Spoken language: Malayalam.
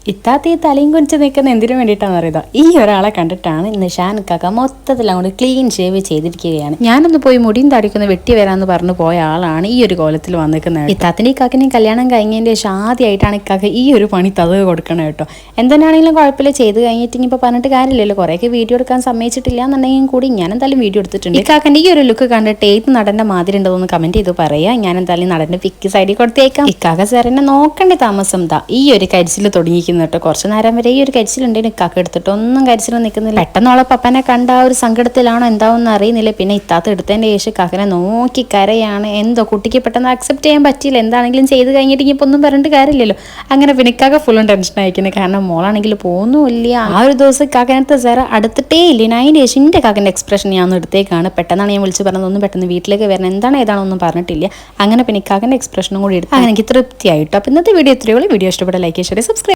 ഇത്താത്ത ഈ തലയും കുനിച്ച് നിൽക്കുന്ന എന്തിനു വേണ്ടിയിട്ടാണെന്ന് അറിയുക, ഈ ഒരാളെ കണ്ടിട്ടാണ് ഇന്ന് ഷാനിക്കാക്ക മൊത്തത്തിൽ അങ്ങോട്ട് ക്ലീൻ ഷേവ് ചെയ്തിരിക്കുകയാണ്. ഞാനൊന്ന് പോയി മുടിയും തടിക്കുന്ന വെട്ടി വരാമെന്ന് പറഞ്ഞു പോയ ആളാണ് ഈ ഒരു കോലത്തിൽ വന്നിരിക്കുന്നത്. ഇത്താത്തിൻ്റെ ഇക്കാക്കിനെയും കല്യാണം കഴിഞ്ഞതിൻ്റെ ശേഷം ആദ്യമായിട്ടാണ് ഇക്കാക്ക ഈ ഒരു പണി തതുക കൊടുക്കണം കേട്ടോ. എന്തിനാണെങ്കിലും കുഴപ്പമില്ല, ചെയ്ത് കഴിഞ്ഞിട്ട് ഇപ്പോൾ പറഞ്ഞിട്ട് കാര്യമില്ലല്ലോ. കുറേയൊക്കെ വീഡിയോ എടുക്കാൻ സമ്മതിച്ചിട്ടില്ല എന്നുണ്ടെങ്കിൽ കൂടി ഞാൻ എന്തായാലും വീഡിയോ എടുത്തിട്ടുണ്ട്. ഇക്കാക്കൻ്റെ ഈ ഒരു ലുക്ക് കണ്ടിട്ട് ഏത് നടൻ്റെ മാതിരി ഉണ്ടോന്ന് കമൻറ്റ് ചെയ്ത് പറയാം. ഞാൻ എന്തായാലും നടൻ്റെ പിക്ക് സൈഡിൽ കൊടുത്തേക്കാം. ഇക്കാക്ക സാറിനെ നോക്കേണ്ട താമസം ദാ ഈ ഒരു കരിച്ചിൽ തുടങ്ങി കേട്ടോ. കുറച്ച് നേരം വരെ ഈ ഒരു കരിച്ചിലുണ്ടെങ്കിൽ ഇക്കാക്ക എടുത്തിട്ട് ഒന്നും കരിച്ചിൽ നിൽക്കുന്നില്ല. പെട്ടെന്നോളെ പപ്പനെ കണ്ട ആ ഒരു സങ്കടത്തിലാണോ എന്താവെന്ന് അറിയുന്നില്ല. പിന്നെ ഇത്താത്ത എടുത്തതിൻ്റെ ശേഷം കാക്കനെ നോക്കി കരയാണ്. എന്തോ കുട്ടിക്ക് പെട്ടെന്ന് അക്സെപ്റ്റ് ചെയ്യാൻ പറ്റിയില്ല. എന്താണെങ്കിലും ചെയ്ത് കഴിഞ്ഞിട്ട് ഇപ്പോൾ ഒന്നും പറഞ്ഞിട്ട് കാര്യമില്ലല്ലോ. അങ്ങനെ പിന്നെ ഇക്കാക്ക ഫുള്ളും ടെൻഷൻ അയക്കുന്നത്. കാരണം മോളാണെങ്കിൽ പോകുന്നുമില്ല. ആ ഒരു ദിവസം കാക്കനകത്ത് സാറ് അടുത്തിട്ടേ ഇല്ല. അതിൻ്റെ ശേഷം എൻ്റെ കാക്കൻ്റെ എക്സ്പ്രഷൻ ഞാൻ ഒന്ന് എടുത്തേക്കാണ്. പെട്ടെന്നാണ് ഞാൻ വിളിച്ച് പറഞ്ഞതൊന്നും പെട്ടെന്ന് വീട്ടിലേക്ക് വരണം, എന്താണ് ഏതാണോ ഒന്നും പറഞ്ഞിട്ടില്ല. അങ്ങനെ പിന്നെ ഇക്കാക്കൻ്റെ എക്സ്പ്രഷനും കൂടി എടുത്ത് എനിക്ക് തൃപ്തിയായിട്ടോ. അപ്പോൾ ഇന്നത്തെ വീഡിയോ ഇത്രയേ ഉള്ളൂ. വീഡിയോ ഇഷ്ടപ്പെട്ട ലൈക്ക് ഷെയർ സബ്സ്ക്രൈബ്.